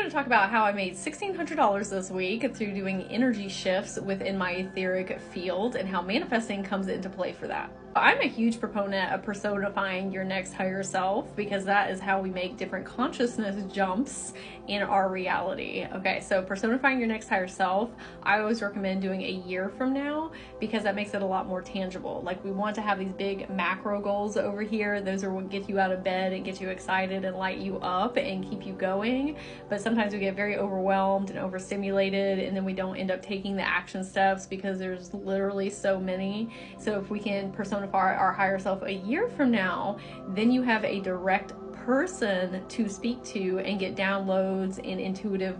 going to talk about how I made $1,600 this week through doing energy shifts within my etheric field and how manifesting comes into play for that. I'm a huge proponent of personifying your next higher self because that is how we make different consciousness jumps in our reality. Okay, so personifying your next higher self, I always recommend doing a year from now because that makes it a lot more tangible. Like, we want to have these big macro goals over here. Those are what get you out of bed and get you excited and light you up and keep you going. But sometimes we get very overwhelmed and overstimulated, and then we don't end up taking the action steps because there's literally so many. So if we can personify our higher self a year from now, then you have a direct person to speak to and get downloads and intuitive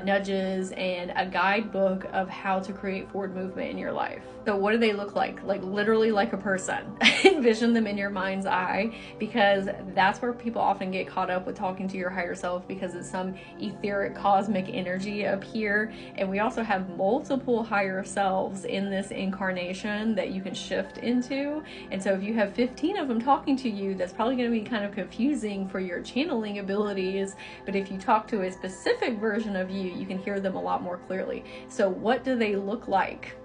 nudges and a guidebook of how to create forward movement in your life. So what do they look like? Like, literally like a person. Envision them in your mind's eye, because that's where people often get caught up with talking to your higher self, because it's some etheric cosmic energy up here. And we also have multiple higher selves in this incarnation that you can shift into. And so if you have 15 of them talking to you, that's probably going to be kind of confusing for your channeling abilities. But if you talk to a specific version of you, you can hear them a lot more clearly. So what do they look like?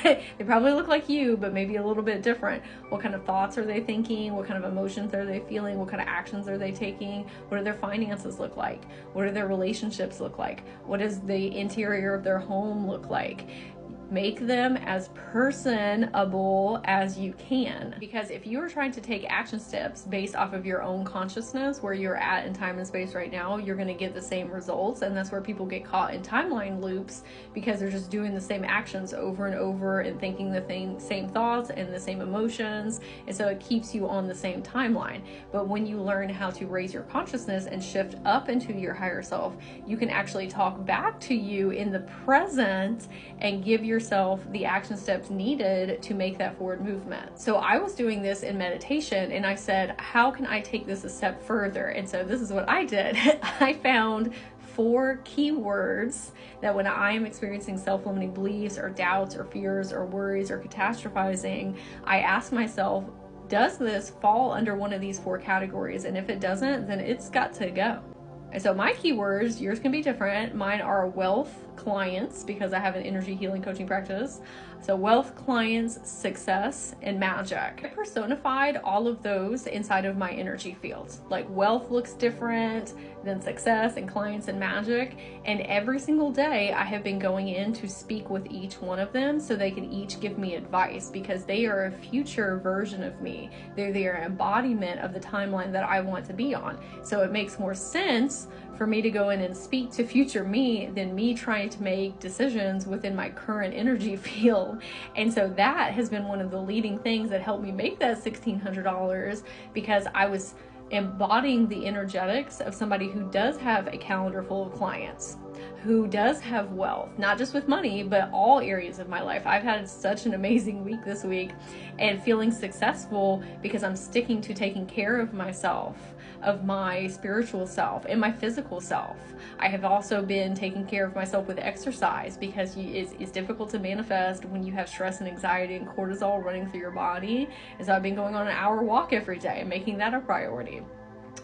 They probably look like you, but maybe a little bit different. What kind of thoughts are they thinking? What kind of emotions are they feeling? What kind of actions are they taking? What do their finances look like? What do their relationships look like? What does the interior of their home look like? Make them as personable as you can, because if you are trying to take action steps based off of your own consciousness, where you're at in time and space right now, you're going to get the same results. And that's where people get caught in timeline loops, because they're just doing the same actions over and over and thinking the same thoughts and the same emotions, and so it keeps you on the same timeline. But when you learn how to raise your consciousness and shift up into your higher self, you can actually talk back to you in the present and give yourself the action steps needed to make that forward movement. So I was doing this in meditation, and I said, how can I take this a step further? And so this is what I did. I found 4 keywords that when I'm experiencing self-limiting beliefs or doubts or fears or worries or catastrophizing, I ask myself, does this fall under one of these 4 categories? And if it doesn't, then it's got to go. And so my keywords, yours can be different. Mine are wealth, clients, because I have an energy healing coaching practice. So wealth, clients, success, and magic. I personified all of those inside of my energy fields. Like, wealth looks different than success and clients and magic. And every single day I have been going in to speak with each one of them so they can each give me advice, because they are a future version of me. They're their embodiment of the timeline that I want to be on. So it makes more sense for me to go in and speak to future me than me trying to make decisions within my current energy field. And so that has been one of the leading things that helped me make that $1,600, because I was embodying the energetics of somebody who does have a calendar full of clients, who does have wealth, not just with money, but all areas of my life. I've had such an amazing week this week and feeling successful because I'm sticking to taking care of myself, of my spiritual self and my physical self. I have also been taking care of myself with exercise, because it's difficult to manifest when you have stress and anxiety and cortisol running through your body. And so I've been going on an hour walk every day and making that a priority.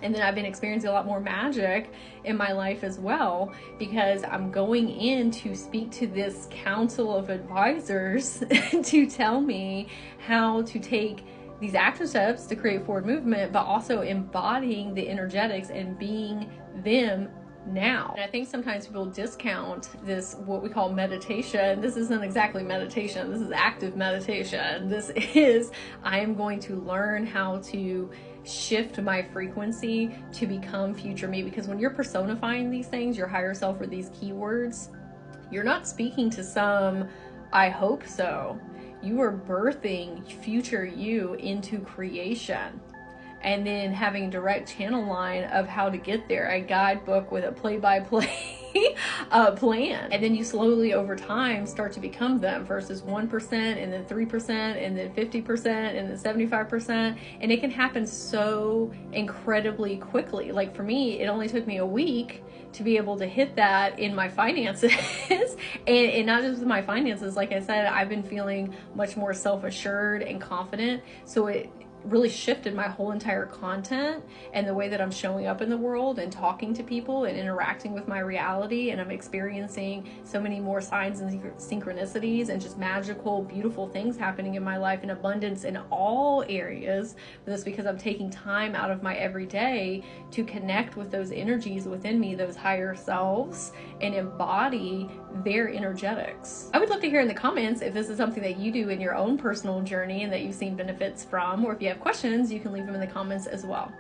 And then I've been experiencing a lot more magic in my life as well, because I'm going in to speak to this council of advisors to tell me how to take these action steps to create forward movement, but also embodying the energetics and being them now. And I think sometimes people discount this, what we call meditation. This isn't exactly meditation. This is active meditation. This is, I am going to learn how to shift my frequency to become future me. Because when you're personifying these things, your higher self, or these keywords, you're not speaking to some, I hope so. You are birthing future you into creation, and then having direct channel line of how to get there, a guidebook with a play-by-play plan. And then you slowly over time start to become them, versus 1% and then 3% and then 50% and then 75%. And it can happen so incredibly quickly. Like, for me, it only took me a week to be able to hit that in my finances. and not just with my finances. Like I said, I've been feeling much more self-assured and confident. So really shifted my whole entire content and the way that I'm showing up in the world and talking to people and interacting with my reality. And I'm experiencing so many more signs and synchronicities and just magical, beautiful things happening in my life in abundance in all areas. But that's because I'm taking time out of my everyday to connect with those energies within me, those higher selves, and embody their energetics. I would love to hear in the comments if this is something that you do in your own personal journey and that you've seen benefits from, or if you have questions, you can leave them in the comments as well.